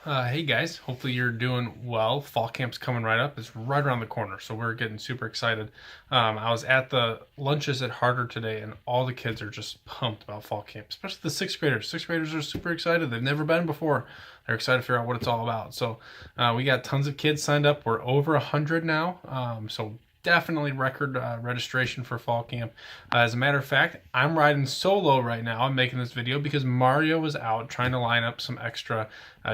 Hey guys, hopefully you're doing well. Fall camp's coming right up. It's right around the corner, so we're getting super excited. I was at the lunches at Harder today, and all the kids are just pumped about fall camp, especially the sixth graders. Sixth graders are super excited. They've never been before. They're excited to figure out what it's all about. So we got tons of kids signed up. We're over 100 now, so definitely record registration for fall camp. As a matter of fact, I'm riding solo right now. I'm making this video because Mario was out trying to line up some extra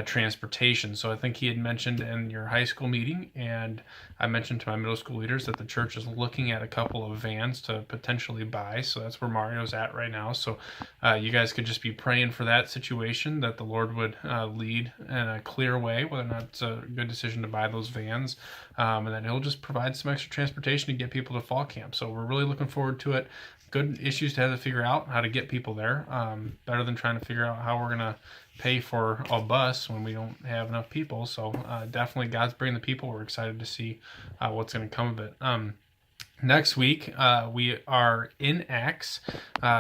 transportation. So I think he had mentioned in your high school meeting, and I mentioned to my middle school leaders that the church is looking at a couple of vans to potentially buy. So that's where Mario's at right now. So you guys could just be praying for that situation, that the Lord would lead in a clear way, whether or not it's a good decision to buy those vans, and then he'll just provide some extra transportation to get people to fall camp. So we're really looking forward to it. Good issues to have to figure out how to get people there. Better than trying to figure out how we're gonna pay for a bus when we don't have enough people. So definitely God's bringing the people. We're excited to see what's going to come of it. Next week, we are in Acts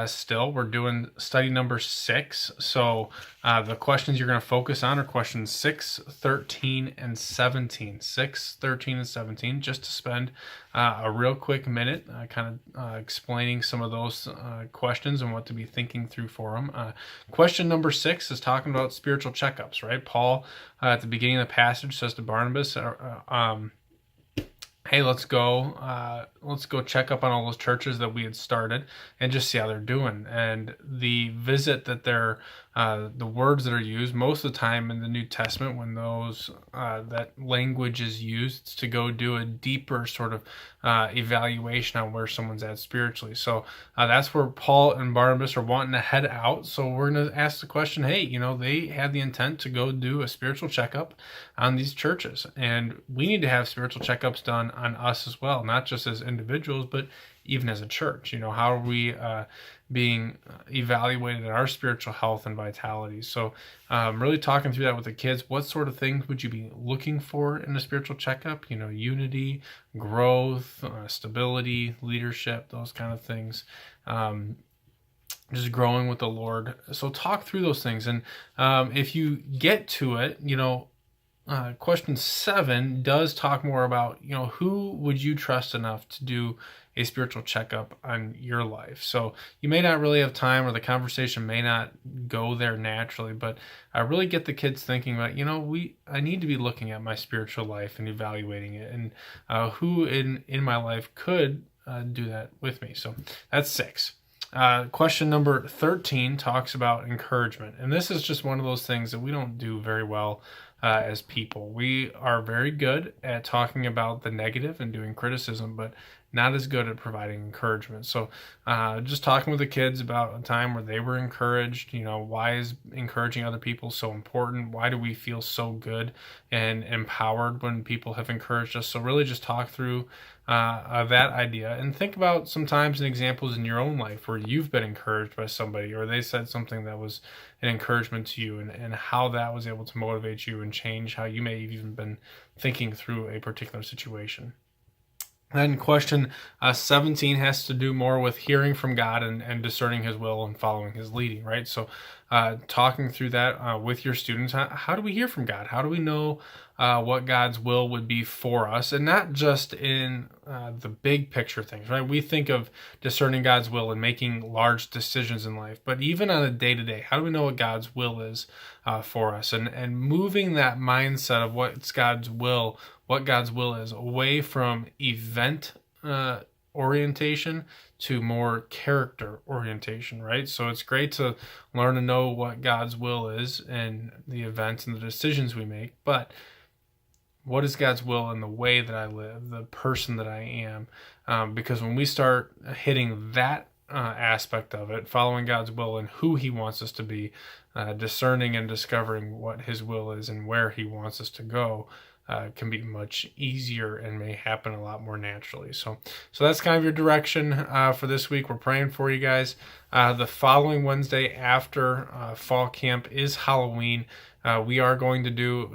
still. We're doing study number 6. So the questions you're going to focus on are questions 6, 13, and 17. 6, 13, and 17, just to spend a real quick minute kind of explaining some of those questions and what to be thinking through for them. Question number 6 is talking about spiritual checkups, right? Paul, at the beginning of the passage, says to Barnabas, hey, let's go check up on all those churches that we had started and just see how they're doing. And the visit that the words that are used most of the time in the New Testament, when those that language is used, to go do a deeper sort of evaluation on where someone's at spiritually. So that's where Paul and Barnabas are wanting to head out. So we're going to ask the question, hey, they had the intent to go do a spiritual checkup on these churches, and we need to have spiritual checkups done on us as well, not just as individuals, but even as a church. How are we being evaluated in our spiritual health and vitality? So really talking through that with the kids. What sort of things would you be looking for in a spiritual checkup? Unity, growth, stability, leadership, those kind of things. Just growing with the Lord. So talk through those things. And if you get to it, question 7 does talk more about, who would you trust enough to do a spiritual checkup on your life? So you may not really have time, or the conversation may not go there naturally, but I really get the kids thinking about, I need to be looking at my spiritual life and evaluating it, and who in my life could do that with me. So that's 6. Question number 13 talks about encouragement. And this is just one of those things that we don't do very well as people. We are very good at talking about the negative and doing criticism, but not as good at providing encouragement. So just talking with the kids about a time where they were encouraged. Why is encouraging other people so important? Why do we feel so good and empowered when people have encouraged us? So really just talk through that idea, and think about some times and examples in your own life where you've been encouraged by somebody, or they said something that was an encouragement to you, and how that was able to motivate you and change how you may have even been thinking through a particular situation. Then question 17 has to do more with hearing from God and discerning His will and following His leading, right? So talking through that with your students. How do we hear from God? How do we know what God's will would be for us? And not just in the big picture things, right? We think of discerning God's will and making large decisions in life, but even on a day-to-day, how do we know what God's will is for us? And moving that mindset of what God's will is, away from event orientation to more character orientation, right? So it's great to learn to know what God's will is in the events and the decisions we make, but what is God's will in the way that I live, the person that I am? Because when we start hitting that aspect of it, following God's will and who He wants us to be, discerning and discovering what His will is and where He wants us to go, can be much easier and may happen a lot more naturally. So that's kind of your direction for this week. We're praying for you guys. The following Wednesday after fall camp is Halloween. We are going to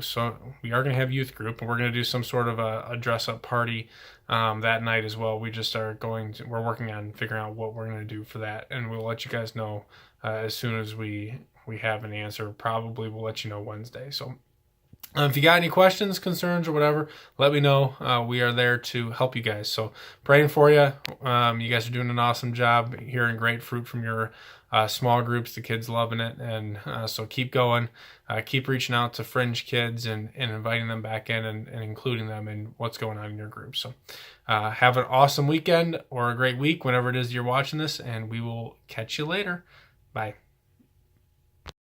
have youth group, and we're going to do some sort of a dress up party that night as well. We're working on figuring out what we're going to do for that, and we'll let you guys know as soon as we have an answer. Probably we'll let you know Wednesday. So If you got any questions, concerns, or whatever, let me know. We are there to help you guys. So praying for you. You guys are doing an awesome job, hearing great fruit from your small groups. The kids loving it, and so keep going. Keep reaching out to fringe kids and inviting them back in and including them in what's going on in your group. So have an awesome weekend or a great week whenever it is you're watching this, and we will catch you later. Bye.